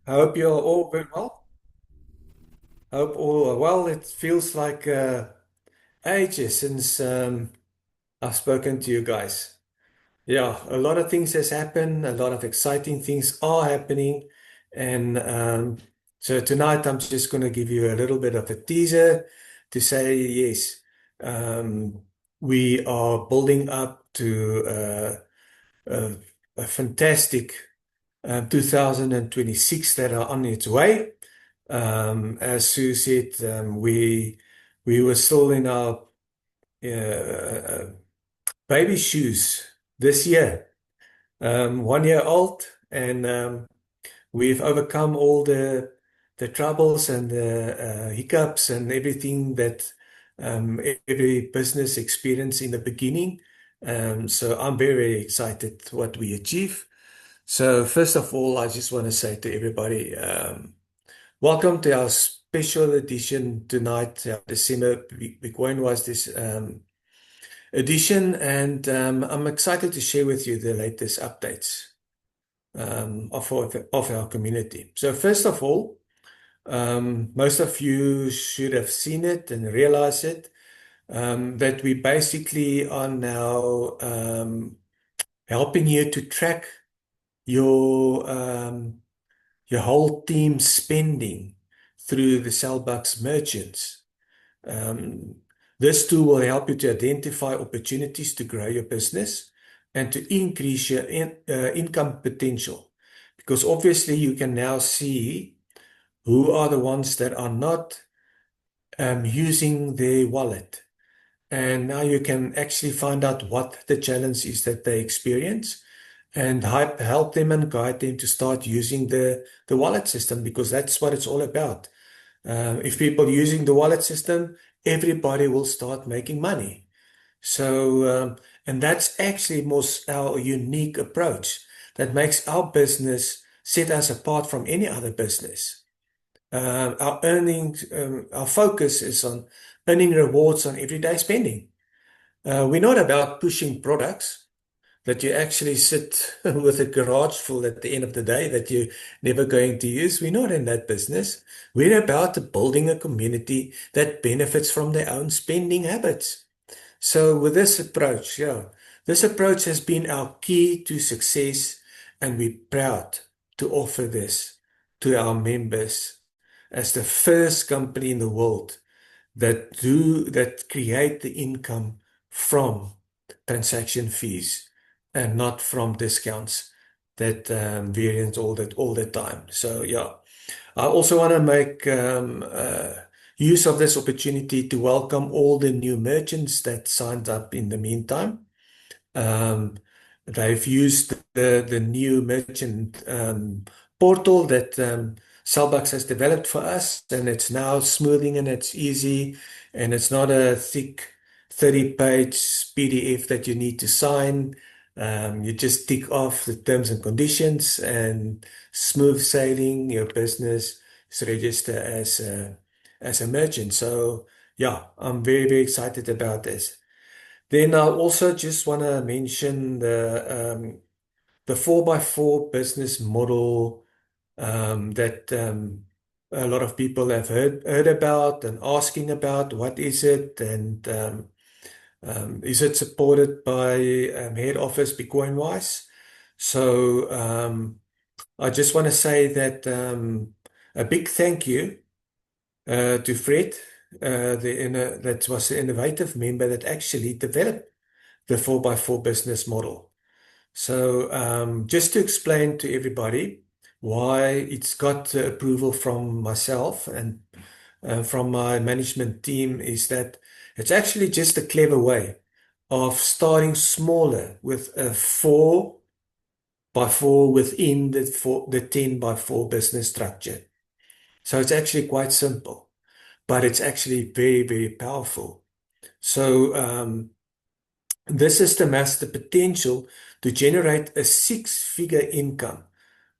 I hope you're all very well. I hope all are well. It feels like ages since I've spoken to you guys. Yeah, a lot of things has happened. A lot of exciting things are happening. And so tonight I'm just going to give you a little bit of a teaser to say, yes, um, we are building up to a, a fantastic 2026 that are on its way. As Sue said, we were still in our uh, baby shoes this year, 1 year old, and we've overcome all the troubles and the hiccups and everything that every business experienced in the beginning. So I'm very, very excited what we achieve. So first of all, I just want to say to everybody, welcome to our special edition tonight, December Bitcoin was this edition, and I'm excited to share with you the latest updates of our community. So first of all, most of you should have seen it and realized it, that we basically are now helping you to track your your whole team spending through the Cellbucks merchants. Um, this tool will help you to identify opportunities to grow your business and to increase your income potential. Because obviously you can now see who are the ones that are not using their wallet. And now you can actually find out what the challenge is that they experience and help them and guide them to start using the wallet system because that's what it's all about. If people using the wallet system, everybody will start making money. So, and that's actually most our unique approach that makes our business set us apart from any other business. Our earnings, our focus is on earning rewards on everyday spending. We're not about pushing products that you actually sit with a garage full at the end of the day that you're never going to use. We're not in that business. We're about building a community that benefits from their own spending habits. So with this approach, yeah, this approach has been our key to success, and we're proud to offer this to our members as the first company in the world that create the income from transaction fees and not from discounts that variance all the time. So yeah, I also want to make use of this opportunity to welcome all the new merchants that signed up in the meantime. Um, they've used the new merchant portal that Cellbucks has developed for us, and it's now smoothing and it's easy, and it's not a thick 30-page PDF that you need to sign. You just tick off the terms and conditions, and smooth sailing, your business is registered as a merchant. So yeah, I'm very, very excited about this. Then I also just want to mention the 4x4 business model that a lot of people have heard about and asking about. What is it, and is it supported by head office Bitcoinwise? So I just want to say that a big thank you to Fred, that was the innovative member that actually developed the 4x4 business model. So, just to explain to everybody why it's got approval from myself and from my management team is that it's actually just a clever way of starting smaller with a 4x4 within the 10x4 business structure. So it's actually quite simple, but it's actually very, very powerful. So, this system has the potential to generate a six-figure income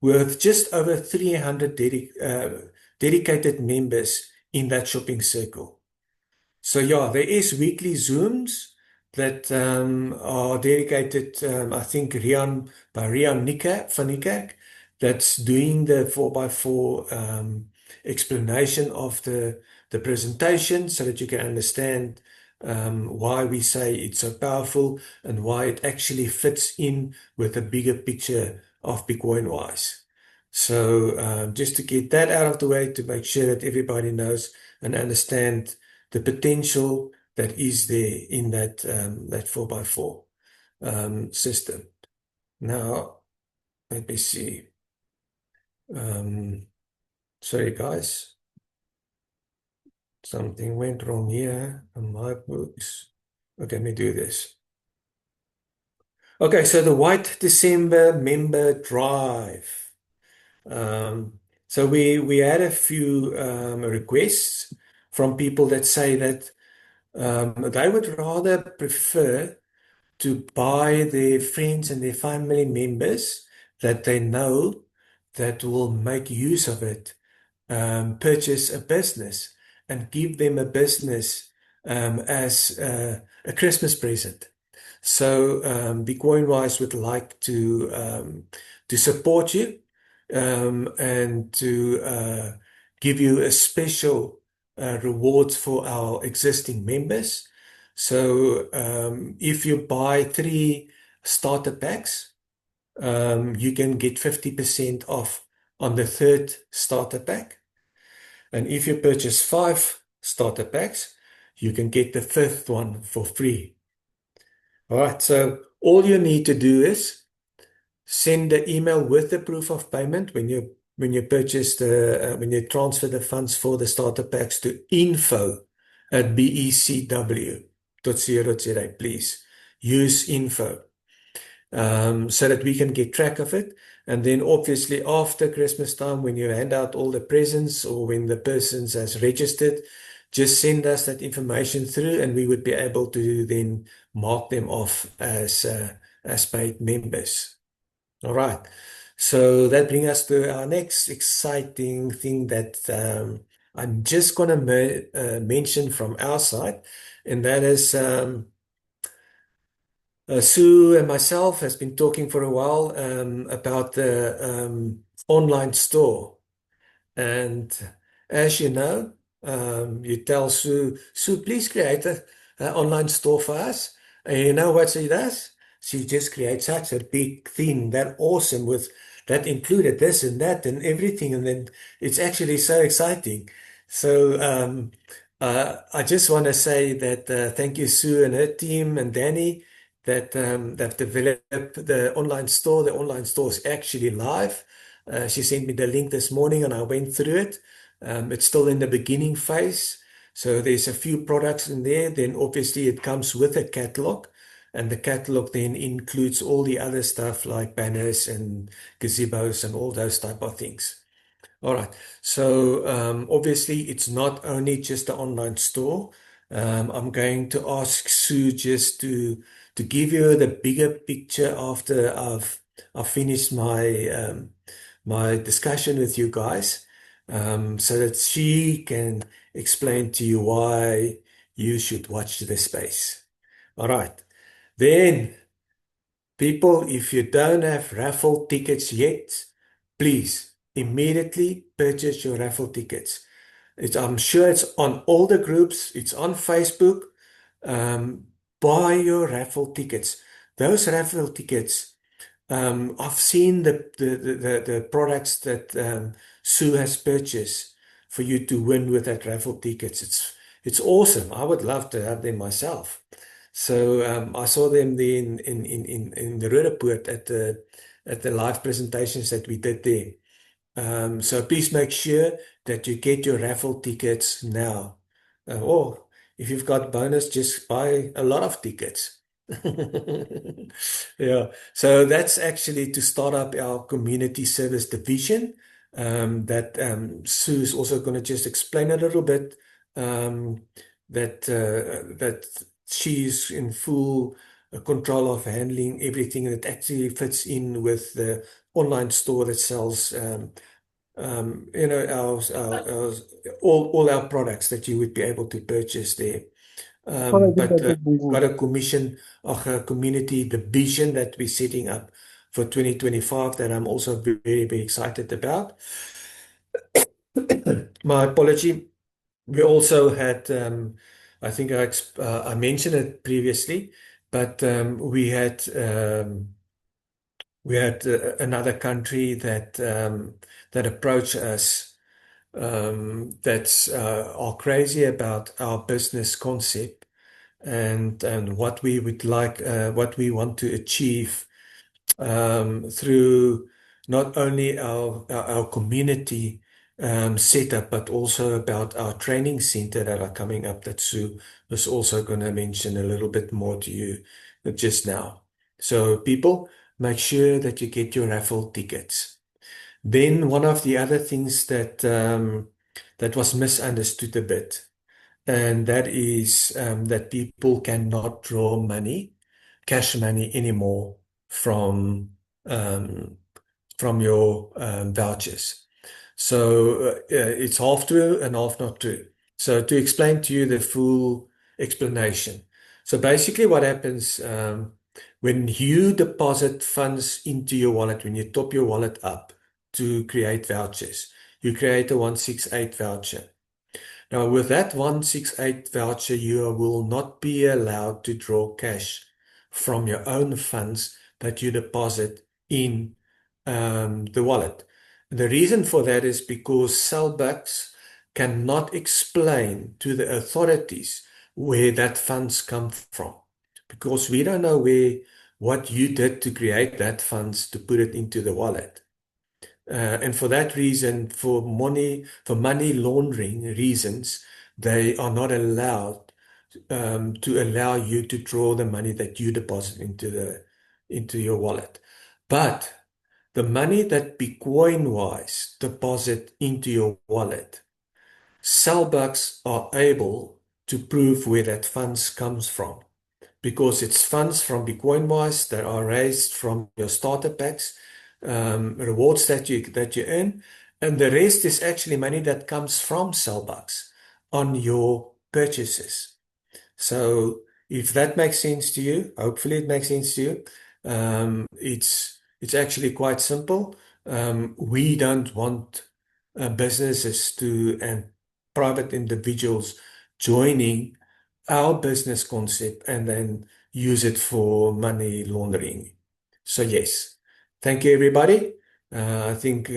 with just over 300 dedicated members in that shopping circle. So yeah, there is weekly Zooms that are dedicated, I think, by Rian Nika van Niekerk, that's doing the 4x4 explanation of the presentation so that you can understand why we say it's so powerful and why it actually fits in with the bigger picture of Bitcoin Wise. So just to get that out of the way, to make sure that everybody knows and understand the potential that is there in that 4x4 system. Now, let me see. Sorry, guys. Something went wrong here on my books. Okay, let me do this. Okay, so the White December member drive. So we had a few requests from people that say that they would rather prefer to buy their friends and their family members that they know that will make use of it, purchase a business and give them a business as a Christmas present. So Bitcoin Wise would like to support you and to give you a special rewards for our existing members. So if you buy 3 starter packs, you can get 50% off on the 3rd starter pack. And if you purchase 5 starter packs, you can get the 5th one for free. All right, so all you need to do is send the email with the proof of payment when you purchase when you transfer the funds for the starter packs to info@becw.co.za. Please use info so that we can get track of it. And then obviously after Christmas time, when you hand out all the presents or when the person has registered, just send us that information through and we would be able to then mark them off as paid members. All right. So that brings us to our next exciting thing that I'm just going to mention from our side, and that is Sue and myself has been talking for a while about the online store. And as you know, you tell Sue, Sue, please create an online store for us. And you know what she does? She just creates such a big thing, that awesome, with that included this and that and everything. And then it's actually so exciting. So I just want to say that thank you, Sue and her team and Danny, that developed the online store. The online store is actually live. She sent me the link this morning and I went through it. It's still in the beginning phase. So there's a few products in there. Then obviously it comes with a catalog. And the catalog then includes all the other stuff like banners and gazebos and all those type of things. All right. So obviously it's not only just the online store. I'm going to ask Sue just to give you the bigger picture after I've finished my discussion with you guys, so that she can explain to you why you should watch this space. All right. Then, people, if you don't have raffle tickets yet, please immediately purchase your raffle tickets. I'm sure it's on all the groups, it's on Facebook. Um, buy your raffle tickets. Those raffle tickets, I've seen the products that Sue has purchased for you to win with that raffle tickets. It's awesome. I would love to have them myself. So I saw them there in the Roodepoort at the live presentations that we did there. So please make sure that you get your raffle tickets now. Or if you've got bonus, just buy a lot of tickets. Yeah, so that's actually to start up our community service division. That Sue is also going to just explain a little bit. That she's in full control of handling everything that actually fits in with the online store that sells our all our products that you would be able to purchase there. Sorry, I think But I took got Google. a commission of a community division that we're setting up for 2025 that I'm also very, very excited about. My apology. We also had, I think I mentioned it previously, but we had another country that approached us, that's are crazy about our business concept and what we would like, what we want to achieve, through not only our community setup, but also about our training center that are coming up, that Sue was also going to mention a little bit more to you just now. So people, make sure that you get your raffle tickets. Then one of the other things that was misunderstood a bit, and that is that people cannot draw money, cash money anymore from um, your vouchers. So it's half true and half not true. So to explain to you the full explanation. So basically what happens, when you deposit funds into your wallet, when you top your wallet up to create vouchers, you create a 168 voucher. Now, with that 168 voucher, you will not be allowed to draw cash from your own funds that you deposit in the wallet. The reason for that is because Cellbucks cannot explain to the authorities where that funds come from, because we don't know what you did to create that funds to put it into the wallet. And for that reason, for money laundering reasons, they are not allowed to allow you to draw the money that you deposit into your wallet. But the money that Bitcoin wise deposit into your wallet, Cellbucks are able to prove where that funds comes from, because it's funds from Bitcoin-wise that are raised from your starter packs, rewards that you earn, and the rest is actually money that comes from Cellbucks on your purchases. So if that makes sense to you, hopefully it makes sense to you. It's actually quite simple. We don't want businesses and private individuals joining our business concept and then use it for money laundering. So yes, thank you everybody. I think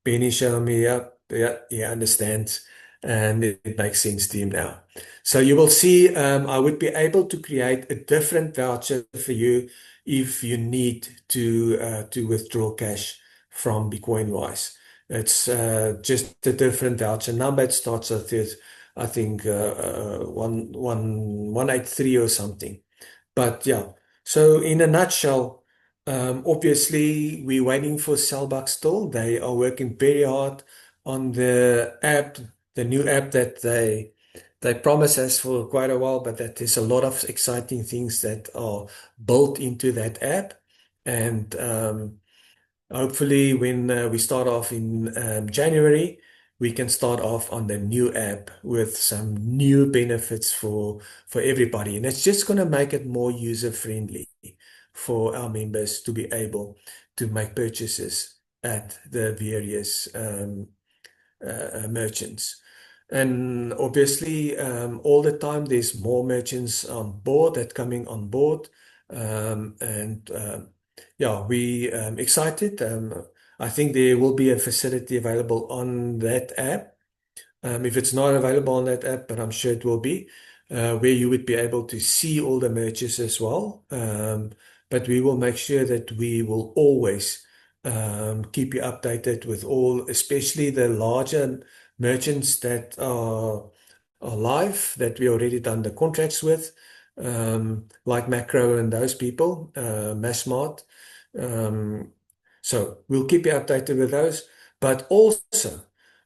Benny showed me up. Yeah, he understands, and it makes sense to him now. So you will see, I would be able to create a different voucher for you if you need to withdraw cash from Bitcoin Wise. It's just a different voucher number. It starts with this, I think 183 or something. But yeah, so in a nutshell, obviously we're waiting for Cellbucks still. They are working very hard on the app, the new app that they promised us for quite a while, but that there's a lot of exciting things that are built into that app. And hopefully, when we start off in January, we can start off on the new app with some new benefits for everybody, and it's just going to make it more user friendly for our members to be able to make purchases at the various merchants. And obviously, all the time there's more merchants on board that coming on board. And yeah, we excited. I think there will be a facility available on that app. If it's not available on that app, but I'm sure it will be, where you would be able to see all the merchants as well. But we will make sure that we will always keep you updated with all, especially the larger merchants that are live, that we already done the contracts with, like Macro and those people, Massmart. Um, so we'll keep you updated with those, but also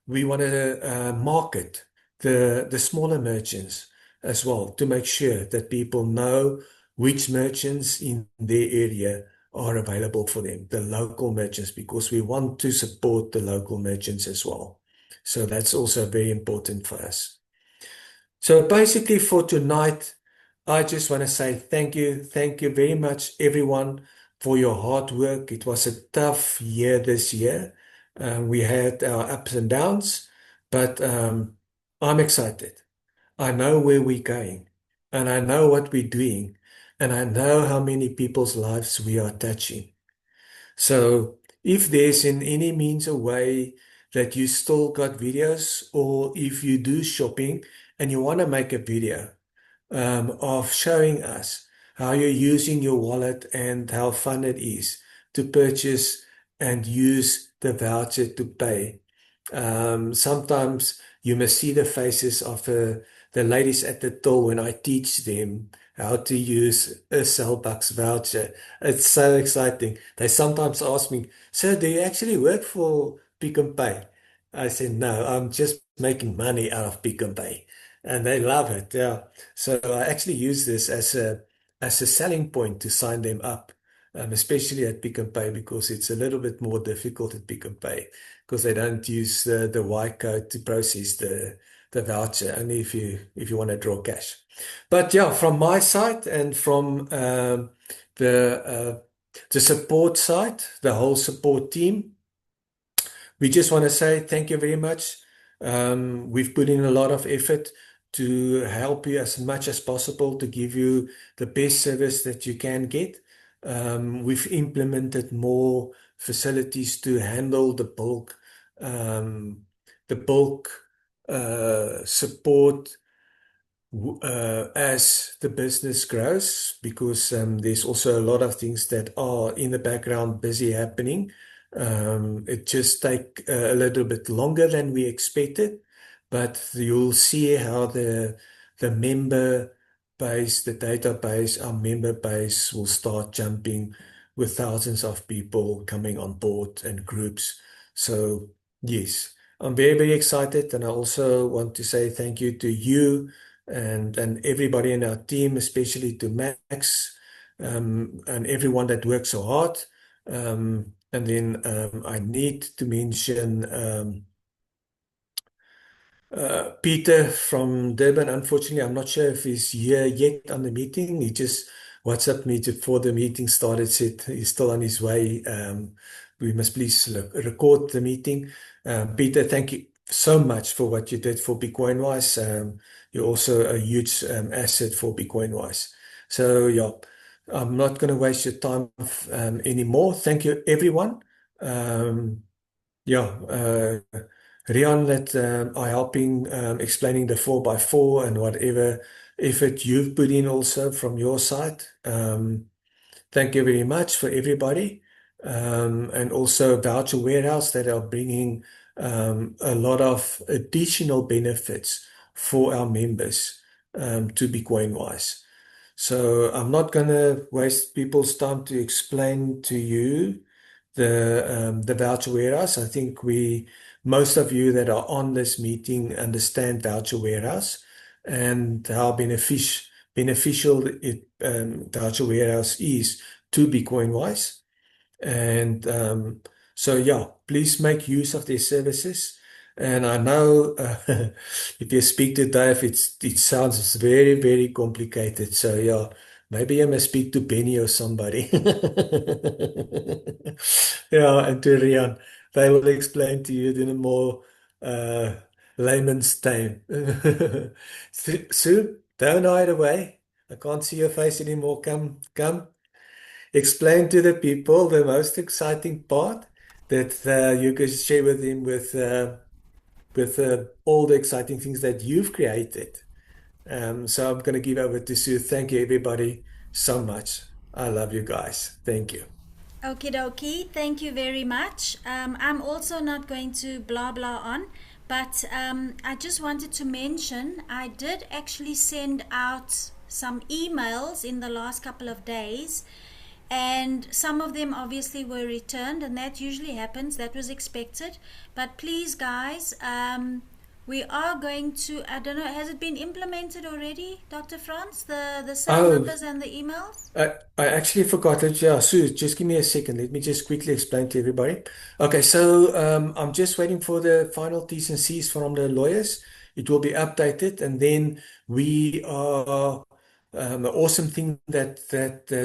we want to market the smaller merchants as well, to make sure that people know which merchants in their area are available for them, the local merchants, because we want to support the local merchants as well. So that's also very important for us. So basically for tonight, I just want to say thank you. Thank you very much, everyone, for your hard work. It was a tough year this year. We had our ups and downs, but I'm excited. I know where we're going, and I know what we're doing, and I know how many people's lives we are touching. So if there's in any means a way that you still got videos, or if you do shopping and you want to make a video of showing us how you're using your wallet and how fun it is to purchase and use the voucher to pay. Sometimes you must see the faces of the ladies at the till when I teach them how to use a Cellbucks voucher. It's so exciting. They sometimes ask me, "So do you actually work for Pick n Pay?" I say, "No, I'm just making money out of Pick n Pay." And they love it. Yeah. So I actually use this as a selling point to sign them up, especially at Pick n Pay, because it's a little bit more difficult at Pick n Pay because they don't use the Y code to process the voucher, only if you want to draw cash. But yeah, from my side and from the support side, the whole support team, we just want to say thank you very much. We've put in a lot of effort to help you as much as possible to give you the best service that you can get. We've implemented more facilities to handle um, the bulk support as the business grows, because there's also a lot of things that are in the background busy happening. It just take a little bit longer than we expected, but you'll see how the member base, the database, our member base will start jumping with thousands of people coming on board and groups. So yes, I'm very, very excited, and I also want to say thank you to you and everybody in our team, especially to Max, and everyone that works so hard. And then I need to mention Peter from Durban. Unfortunately, I'm not sure if he's here yet on the meeting. He just WhatsApped me before the meeting started, said he's still on his way. We must please record the meeting. Peter, thank you so much for what you did for Bitcoinwise. You're also a huge asset for Bitcoinwise. So yeah, I'm not going to waste your time anymore. Thank you, everyone. Um, yeah, Rian that are helping explaining the 4x4 and whatever effort you've put in also from your side. Thank you very much for everybody. And also Voucher Warehouse that are bringing a lot of additional benefits for our members to Bitcoinwise. So I'm not going to waste people's time to explain to you the voucher warehouse. I think most of you that are on this meeting understand voucher warehouse and how beneficial voucher warehouse is to Bitcoinwise. And so, yeah, please make use of their services. And I know if you speak to Dave, it sounds very, very complicated. So, yeah, maybe I must speak to Benny or somebody. Yeah, and to Rian. They will explain to you in a more uh, layman's time. Sue, don't hide away. I can't see your face anymore. Come, come. Explain to the people the most exciting part that you can share with him with all the exciting things that you've created. So I'm going to give over to Sue. Thank you, everybody, so much. I love you guys. Thank you. Okie dokie, thank you very much. I'm also not going to blah blah on, but I just wanted to mention I did actually send out some emails in the last couple of days, and some of them obviously were returned, and that usually happens, that was expected. But please, guys, we are going to, I don't know, has it been implemented already, Dr. Franz, the cell Oh, numbers and the emails? I actually forgot it. Yeah, Sue, just give me a second. Let me just quickly explain to everybody. Okay, so I'm just waiting for the final T's and C's from the lawyers. It will be updated, and then we are an awesome thing that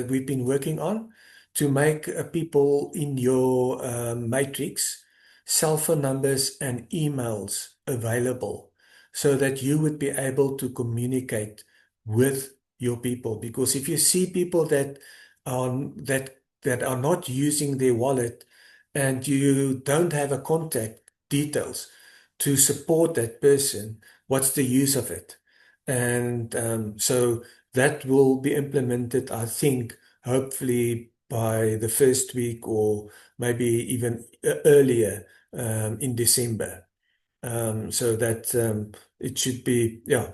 we've been working on to make people in your matrix cell phone numbers and emails available so that you would be able to communicate with your people. Because if you see people that are not using their wallet and you don't have a contact details to support that person, what's the use of it? And so that will be implemented, I think, hopefully by the first week or maybe even earlier in December. So that it should be, yeah,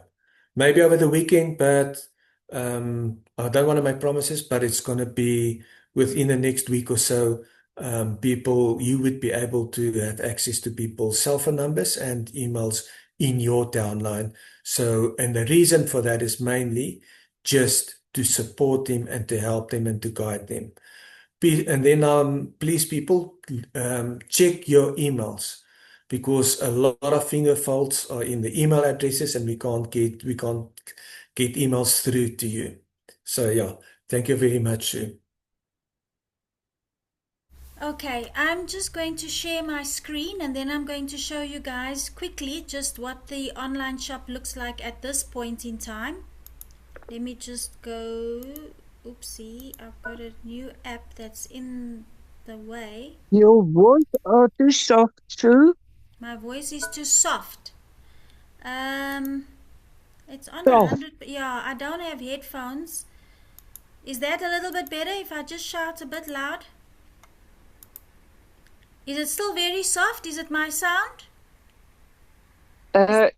maybe over the weekend, but I don't want to make promises, but it's going to be within the next week or so. You would be able to have access to people's cell phone numbers and emails in your downline. So, and the reason for that is mainly just to support them and to help them and to guide them. And then please people, check your emails because a lot of finger faults are in the email addresses and we can't get emails through to you. So yeah, thank you very much, Sue. Okay, I'm just going to share my screen and then I'm going to show you guys quickly just what the online shop looks like at this point in time. Let me just go, oopsie, I've got a new app that's in the way. Your voice are too soft too. My voice is too soft. It's on Soft. 100, yeah, I don't have headphones. Is that a little bit better if I just shout a bit loud? Is it still very soft? Is it my sound?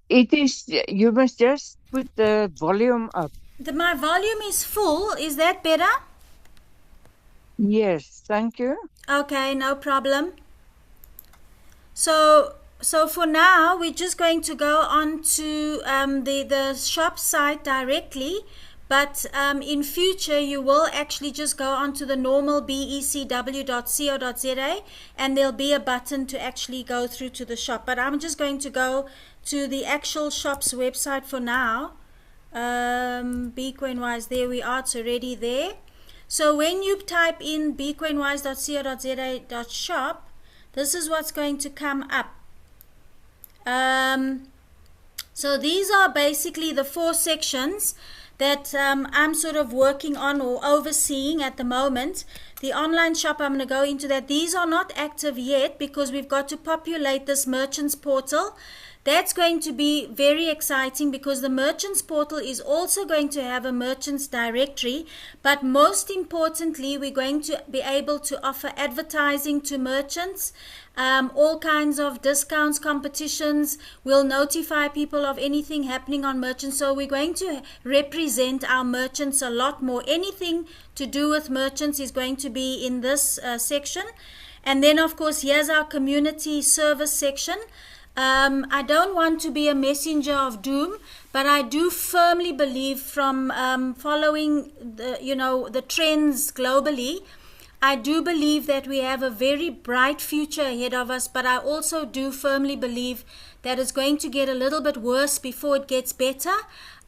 It is, you must just put the volume up. My volume is full. Is that better? Yes, thank you. Okay, no problem. So for now, we're just going to go on to the shop site directly. But in future, you will actually just go onto the normal becw.co.za and there'll be a button to actually go through to the shop. But I'm just going to go to the actual shop's website for now. BCoinWise, there we are, it's already there. So when you type in bcoinwise.co.za.shop, this is what's going to come up. So these are basically the 4 sections that I'm sort of working on or overseeing at the moment. The online shop, I'm going to go into that. These are not active yet because we've got to populate this merchants portal. That's going to be very exciting because the merchants portal is also going to have a merchants directory, but most importantly, we're going to be able to offer advertising to merchants, all kinds of discounts, competitions. We'll notify people of anything happening on merchants. So we're going to represent our merchants a lot more. Anything to do with merchants is going to be in this section. And then, of course, here's our community service section. I don't want to be a messenger of doom, but I do firmly believe from following the trends globally, I do believe that we have a very bright future ahead of us, but I also do firmly believe that it's going to get a little bit worse before it gets better.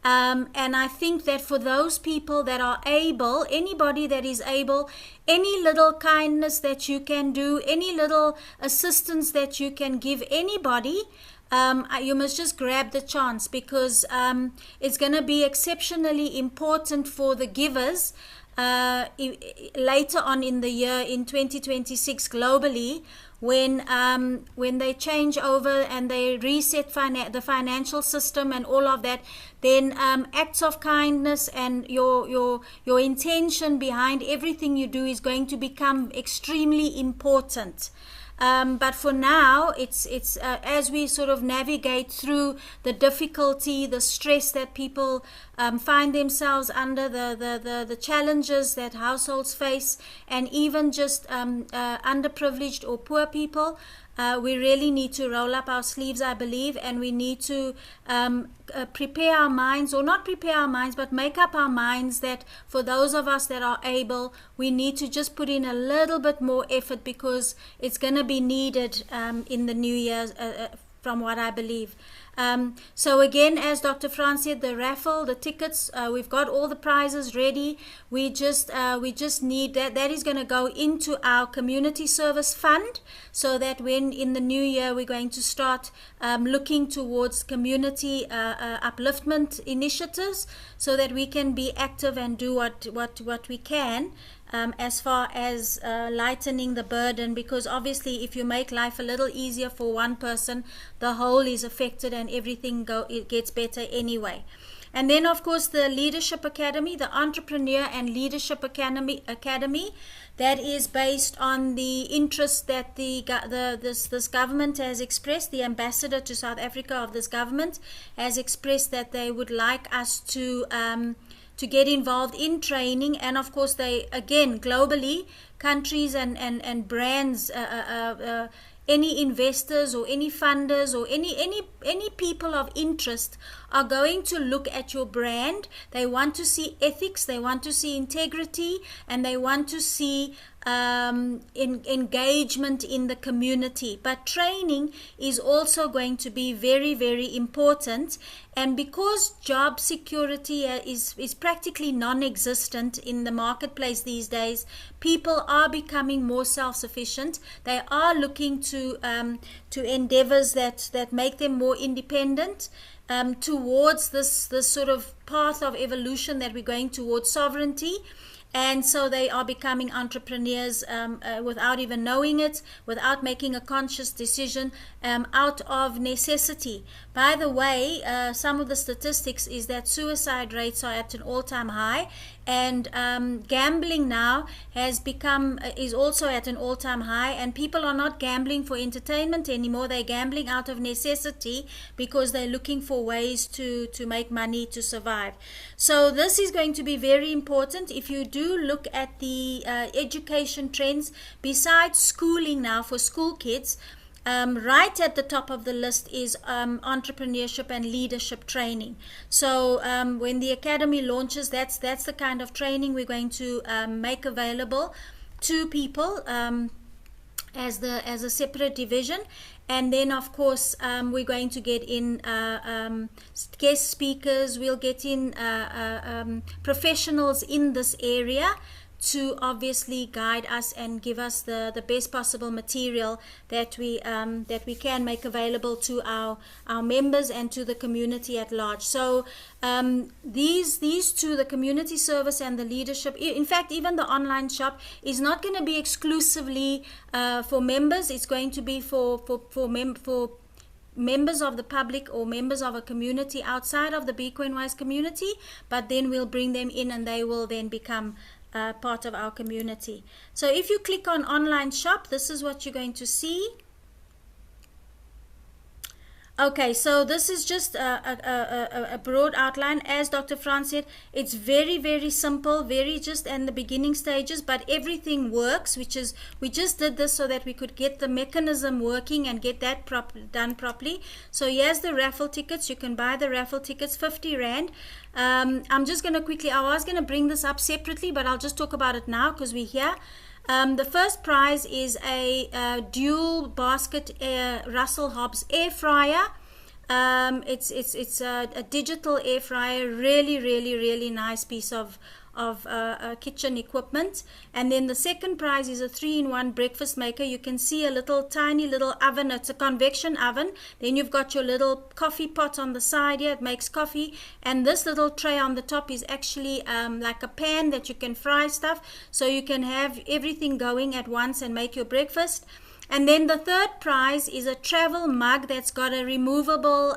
And I think that for those people that are able, anybody that is able, any little kindness that you can do, any little assistance that you can give anybody, you must just grab the chance because it's going to be exceptionally important for the givers later on in the year in 2026 globally when they change over and they reset the financial system and all of that, then acts of kindness and your intention behind everything you do is going to become extremely important. But for now, it's as we sort of navigate through the difficulty, the stress that people find themselves under, the challenges that households face, and even just underprivileged or poor people, we really need to roll up our sleeves, I believe, and we need to prepare our minds, or not prepare our minds, but make up our minds that for those of us that are able, we need to just put in a little bit more effort because it's going to be needed in the new year from what I believe. So again, as Dr. Franz said, the raffle, the tickets, we've got all the prizes ready. We just need that is going to go into our community service fund, so that when in the new year we're going to start looking towards community upliftment initiatives, so that we can be active and do what we can as far as lightening the burden, because obviously if you make life a little easier for one person, the whole is affected and everything it gets better anyway. And then of course the Leadership Academy, the Entrepreneur and Leadership Academy, that is based on the interest that this government has expressed. The ambassador to South Africa of this government has expressed that they would like us to get involved in training. And of course they, again, globally, countries and brands, any investors or any funders or any people of interest are going to look at your brand. They want to see ethics, they want to see integrity, and they want to see engagement in the community. But training is also going to be very, very important. And because job security is practically non-existent in the marketplace these days, people are becoming more self-sufficient. They are looking to endeavors that make them more independent, towards this sort of path of evolution that we're going towards sovereignty. And so they are becoming entrepreneurs without even knowing it, without making a conscious decision, out of necessity. By the way, some of the statistics is that suicide rates are at an all-time high, and gambling now is also at an all-time high, and people are not gambling for entertainment anymore. They're gambling out of necessity because they're looking for ways to make money to survive. So this is going to be very important. If you do look at the education trends, besides schooling now for school kids, right at the top of the list is entrepreneurship and leadership training. So when the academy launches, that's the kind of training we're going to make available to people as a separate division. And then of course we're going to get in guest speakers. We'll get in professionals in this area to obviously guide us and give us the best possible material that we can make available to our members and to the community at large. So these two, the community service and the leadership, in fact even the online shop, is not going to be exclusively for members. It's going to be for members of the public or members of a community outside of the Bequenwise community, but then we'll bring them in and they will then become part of our community. So if you click on online shop, this is what you're going to see. Okay, so this is just a broad outline. As Dr. Franz said, it's very, very simple, very just in the beginning stages, but everything works, we just did this so that we could get the mechanism working and get that done properly. So here's the raffle tickets. You can buy the raffle tickets, 50 Rand. I'm just going to quickly, I was going to bring this up separately, but I'll just talk about it now because we're here. The first prize is a dual basket Russell Hobbs air fryer. It's a digital air fryer, really nice piece of kitchen equipment. And then the second prize is a 3-in-1 breakfast maker. You can see a tiny little oven. It's a convection oven. Then you've got your little coffee pot on the side here. It makes coffee. And this little tray on the top is actually like a pan that you can fry stuff. So you can have everything going at once and make your breakfast. And then the third prize is a travel mug that's got a removable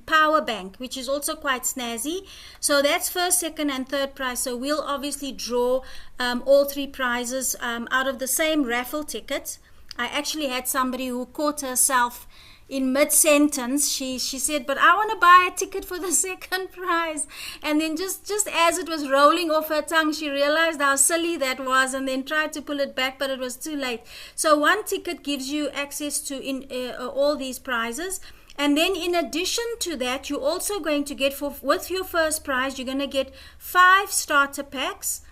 power bank, which is also quite snazzy. So that's first, second, and third prize. So we'll obviously draw all three prizes out of the same raffle ticket. I actually had somebody who caught herself in mid-sentence. She said, but I want to buy a ticket for the second prize. And then just as it was rolling off her tongue, she realized how silly that was and then tried to pull it back, but it was too late. So one ticket gives you access to all these prizes. And then in addition to that, you're also going to get, with your first prize, you're going to get 5 starter packs,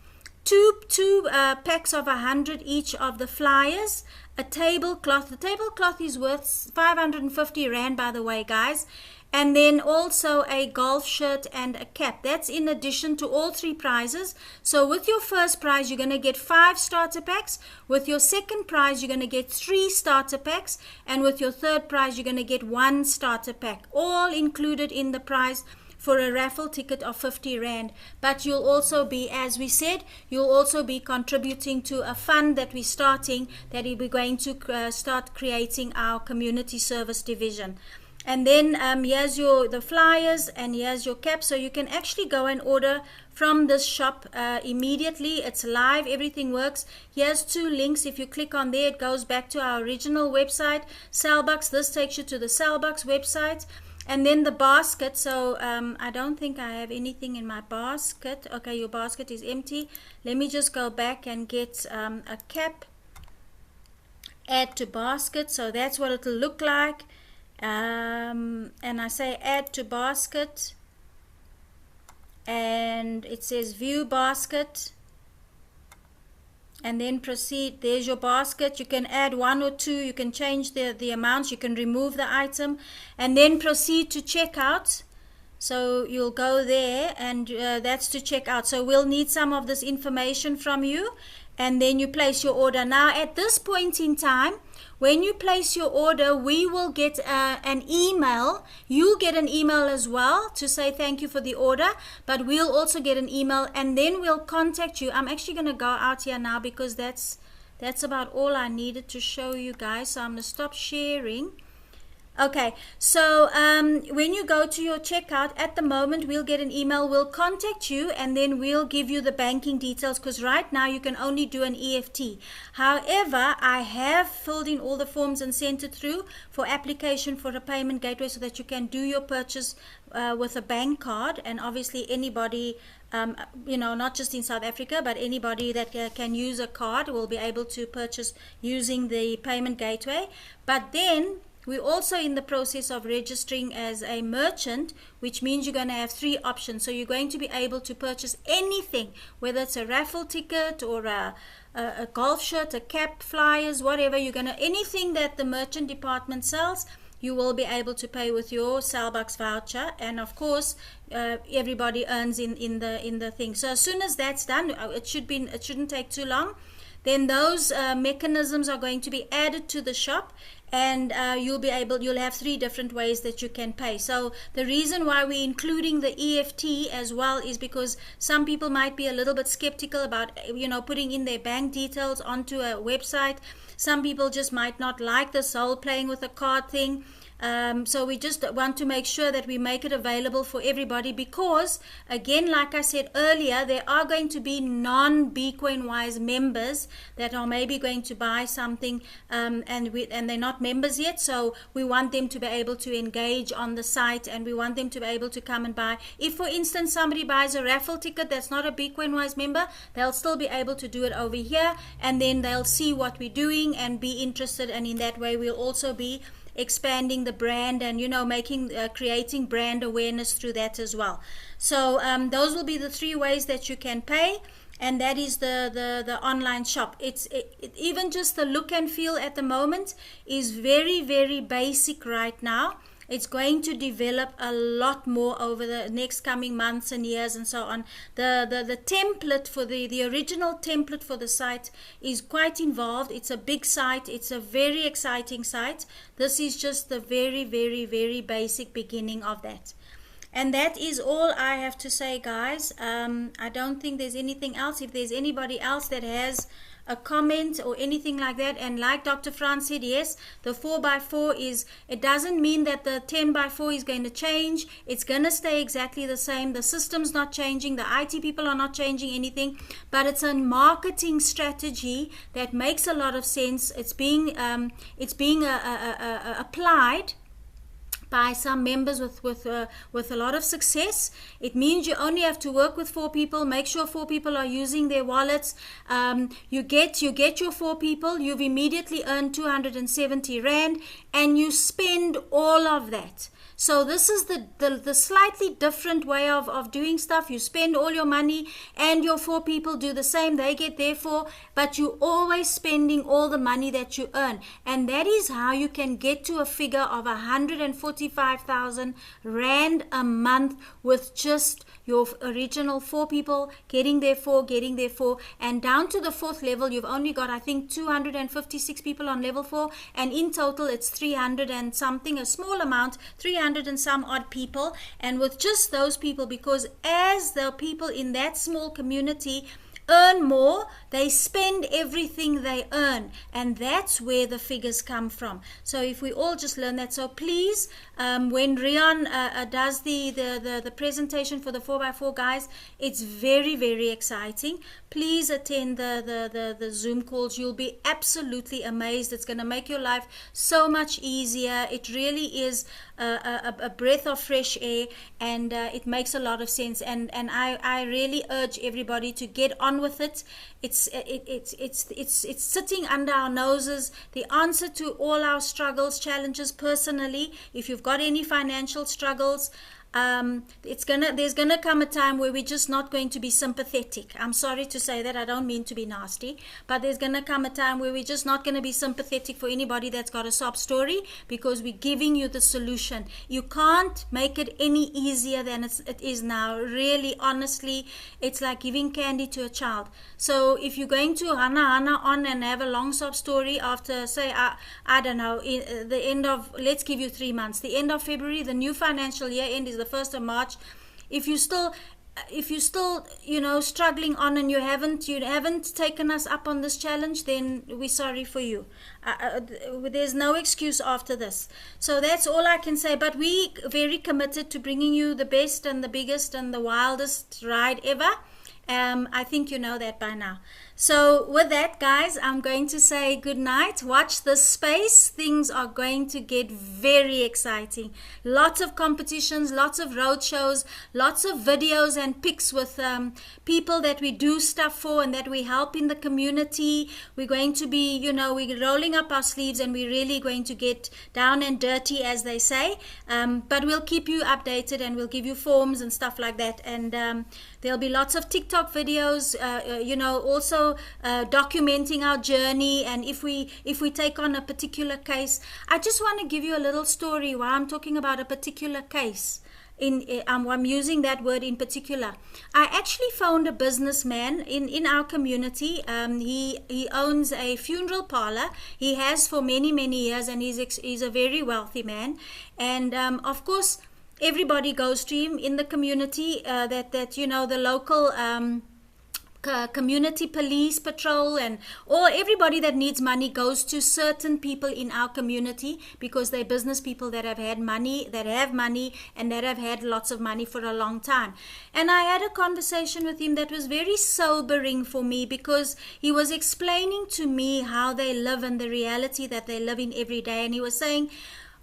two packs of 100 each of the flyers, a tablecloth. The tablecloth is worth 550 Rand, by the way, guys. And then also a golf shirt and a cap. That's in addition to all 3 prizes. So with your first prize, you're going to get 5 starter packs. With your second prize, you're going to get 3 starter packs. And with your third prize, you're going to get 1 starter pack. All included in the prize for a raffle ticket of 50 Rand. But you'll also be, as we said, you'll also be contributing to a fund that we're starting, that we're going to start creating our community service division. And then here's the flyers, and here's your cap. So you can actually go and order from this shop immediately. It's live, everything works. Here's 2 links. If you click on there, it goes back to our original website, Sellbucks. This takes you to the Sellbucks website. And then the basket. So I don't think I have anything in my basket. Okay, your basket is empty. Let me just go back and get a cap. Add to basket. So that's what it'll look like. And I say add to basket, and it says view basket, and then proceed. There's your basket. You can add 1 or 2, you can change the amounts, you can remove the item, and then proceed to checkout. So you'll go there, and that's to check out. So we'll need some of this information from you, and then you place your order. Now at this point in time, when you place your order, we will get an email. You'll get an email as well to say thank you for the order, but we'll also get an email, and then we'll contact you. I'm actually going to go out here now because that's about all I needed to show you guys. So I'm going to stop sharing. Okay, so when you go to your checkout, at the moment we'll get an email, we'll contact you, and then we'll give you the banking details, because right now you can only do an EFT. However, I have filled in all the forms and sent it through for application for a payment gateway, so that you can do your purchase with a bank card. And obviously anybody, not just in South Africa, but anybody that can use a card will be able to purchase using the payment gateway. But then we're also in the process of registering as a merchant, which means you're going to have 3 options. So you're going to be able to purchase anything, whether it's a raffle ticket or a golf shirt, a cap, flyers, whatever. Anything that the merchant department sells, you will be able to pay with your Sellbucks voucher. And of course, everybody earns in the thing. So as soon as that's done, it shouldn't take too long. Then those mechanisms are going to be added to the shop, and you'll have 3 different ways that you can pay. So the reason why we're including the EFT as well is because some people might be a little bit skeptical about putting in their bank details onto a website. Some people just might not like this whole playing with a card thing. So we just want to make sure that we make it available for everybody, because again, like I said earlier, there are going to be non-BcoinWise members that are maybe going to buy something and they're not members yet. So we want them to be able to engage on the site, and we want them to be able to come and buy. If for instance somebody buys a raffle ticket that's not a BcoinWise member, they'll still be able to do it over here, and then they'll see what we're doing and be interested, and in that way we'll also be expanding the brand and creating brand awareness through that as well. So those will be the 3 ways that you can pay, and that is the online shop. Even just the look and feel at the moment is very, very basic right now. It's going to develop a lot more over the next coming months and years and so on. The template for the original template for the site is quite involved. It's a big site. It's a very exciting site. This is just the very, very, very basic beginning of that. And that is all I have to say, guys. I don't think there's anything else. If there's anybody else that has a comment or anything like that, and like Dr. Franz said, yes, the 4x4 it doesn't mean that the 10x4 is going to change. It's going to stay exactly the same. The system's not changing. The IT people are not changing anything, but it's a marketing strategy that makes a lot of sense. It's being applied by some members with a lot of success. It means you only have to work with 4 people. Make sure 4 people are using their wallets. You get your 4 people. You've immediately earned 270 Rand, and you spend all of that. So this is the slightly different way of doing stuff. You spend all your money and your 4 people do the same. They get their 4, but you always spending all the money that you earn. And that is how you can get to a figure of 145,000 Rand a month with just your original 4 people getting their 4, and down to the 4th level you've only got, I think, 256 people on level 4, and in total it's 300 and something, a small amount, 300 and some odd people. And with just those people, because as the people in that small community earn more, they spend everything they earn, and that's where the figures come from. So if we all just learn that, so please, when Rian does the presentation for the 4x4 guys, it's very, very exciting. Please attend the Zoom calls. You'll be absolutely amazed. It's going to make your life so much easier. It really is a breath of fresh air, and it makes a lot of sense, and I really urge everybody to get on with it. It's sitting under our noses, the answer to all our struggles, challenges personally. If you've got any financial struggles, there's gonna come a time where we're just not going to be sympathetic. I'm sorry to say that, I don't mean to be nasty, but there's gonna come a time where we're just not gonna be sympathetic for anybody that's got a sob story, because we're giving you the solution. You can't make it any easier than it is now. Really, honestly, it's like giving candy to a child. So if you're going to hana on and have a long sob story after, say, I don't know, the end of, let's give you 3 months, the end of February, the new financial year end is the 1st of March. If you're still struggling on and you haven't taken us up on this challenge, then we're sorry for you. There's no excuse after this. So that's all I can say, but we very committed to bringing you the best and the biggest and the wildest ride ever. I think you know that by now. So with that, guys, I'm going to say good night. Watch this space. Things are going to get very exciting. Lots of competitions, lots of road shows, lots of videos and pics with people that we do stuff for and that we help in the community. We're going to be, we're rolling up our sleeves and we're really going to get down and dirty, as they say. But we'll keep you updated and we'll give you forms and stuff like that. And there'll be lots of TikTok videos, also documenting our journey. And if we take on a particular case, I just want to give you a little story while I'm talking about a particular case. I'm using that word in particular. I actually found a businessman in our community. He owns a funeral parlor. He has for many, many years, and he's a very wealthy man. And of course, everybody goes to him in the community. The local community police patrol and everybody that needs money goes to certain people in our community, because they're business people that have money, and that have had lots of money for a long time. And I had a conversation with him that was very sobering for me, because he was explaining to me how they live and the reality that they live in every day. And he was saying,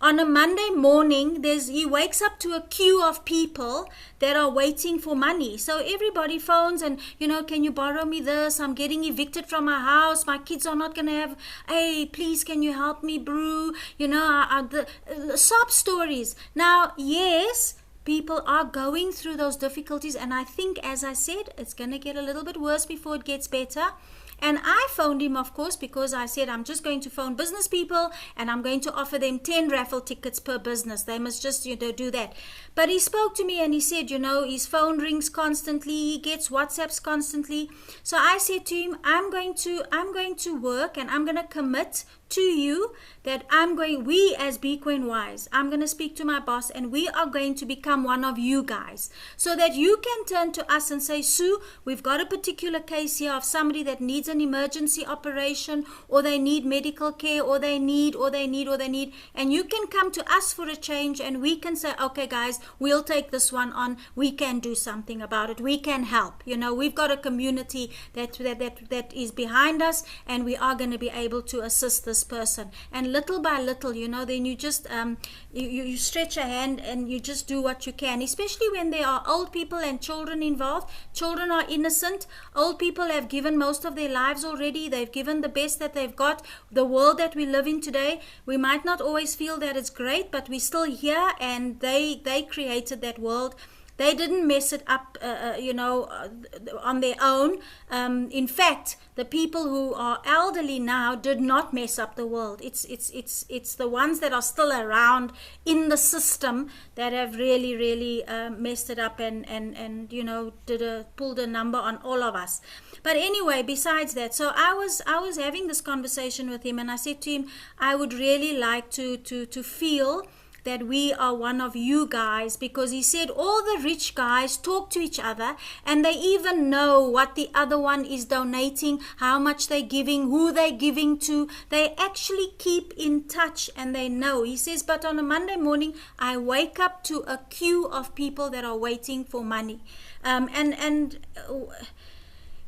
on a Monday morning, he wakes up to a queue of people that are waiting for money. So everybody phones and, can you borrow me this? I'm getting evicted from my house. My kids are not going to have, hey, please, can you help me brew? The sob stories. Now, yes, people are going through those difficulties. And I think, as I said, it's going to get a little bit worse before it gets better. And I phoned him, of course, because I said I'm just going to phone business people and I'm going to offer them 10 raffle tickets per business. They must just, do that. But he spoke to me and he said, his phone rings constantly. He gets WhatsApps constantly. So I said to him, I'm going to work and I'm going to commit to you that we as Bequeen Wise, I'm going to speak to my boss and we are going to become one of you guys, so that you can turn to us and say, Sue, we've got a particular case here of somebody that needs an emergency operation, or they need medical care, or they need, and you can come to us for a change and we can say, okay guys, we'll take this one on. We can do something about it. We can help. We've got a community that is behind us, and we are going to be able to assist this this person, and little by little, you know, then you just you stretch a hand and you just do what you can, especially when there are old people and children involved. Children are innocent. Old people have given most of their lives already. They've given the best that they've got. The world that we live in today, we might not always feel that it's great, but we're still here, and they created that world. They didn't mess it up, on their own. In fact, the people who are elderly now did not mess up the world. It's the ones that are still around in the system that have really messed it up and you know, pulled a number on all of us. But anyway, besides that, so I was having this conversation with him, and I said to him, I would really like to feel that we are one of you guys, because he said all the rich guys talk to each other and they even know what the other one is donating, how much they're giving, who they're giving to. They actually keep in touch and they know. He says, but on a Monday morning, I wake up to a queue of people that are waiting for money.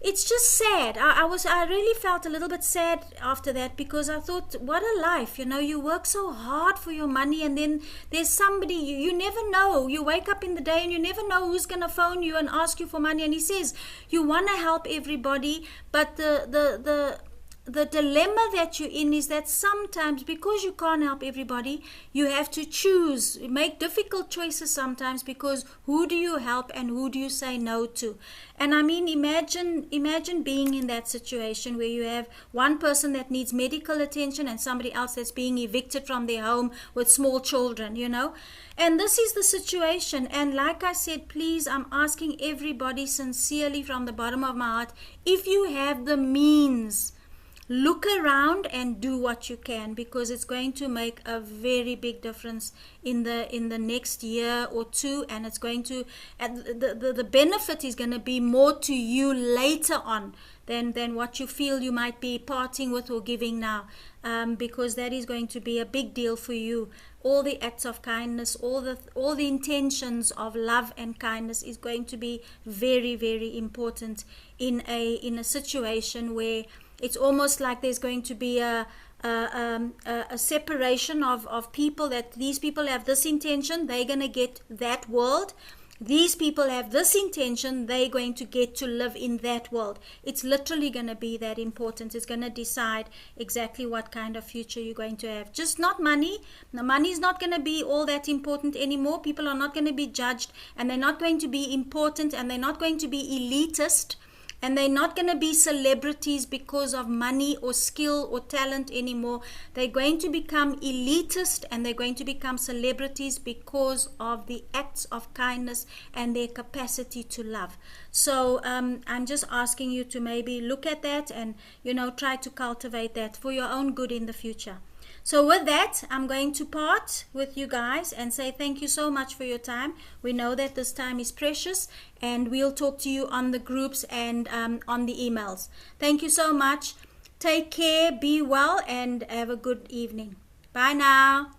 It's just sad. I really felt a little bit sad after that, because I thought, what a life, you know, you work so hard for your money, and then there's somebody, you never know. You wake up in the day and you never know who's going to phone you and ask you for money. And he says, you want to help everybody, but the dilemma that you're in is that sometimes, because you can't help everybody, you have to choose, make difficult choices sometimes, because who do you help and who do you say no to? And I mean, imagine being in that situation where you have one person that needs medical attention and somebody else that's being evicted from their home with small children, you know. And this is the situation. And like I said, please, I'm asking everybody sincerely from the bottom of my heart, if you have the means, look around and do what you can, because it's going to make a very big difference in the next year or two, and it's going to, the benefit is going to be more to you later on than what you feel you might be parting with or giving now, because that is going to be a big deal for you. All the acts of kindness, all the intentions of love and kindness is going to be very, very important in a situation where it's almost like there's going to be a separation of people, that these people have this intention, they're going to get that world. These people have this intention, they're going to get to live in that world. It's literally going to be that important. It's going to decide exactly what kind of future you're going to have. Just not money. The money is not going to be all that important anymore. People are not going to be judged, and they're not going to be important, and they're not going to be elitist. And they're not going to be celebrities because of money or skill or talent anymore. They're going to become elitist, and they're going to become celebrities because of the acts of kindness and their capacity to love. So I'm just asking you to maybe look at that and, you know, try to cultivate that for your own good in the future. So with that, I'm going to part with you guys and say thank you so much for your time. We know that this time is precious, and we'll talk to you on the groups and on the emails. Thank you so much. Take care, be well, and have a good evening. Bye now.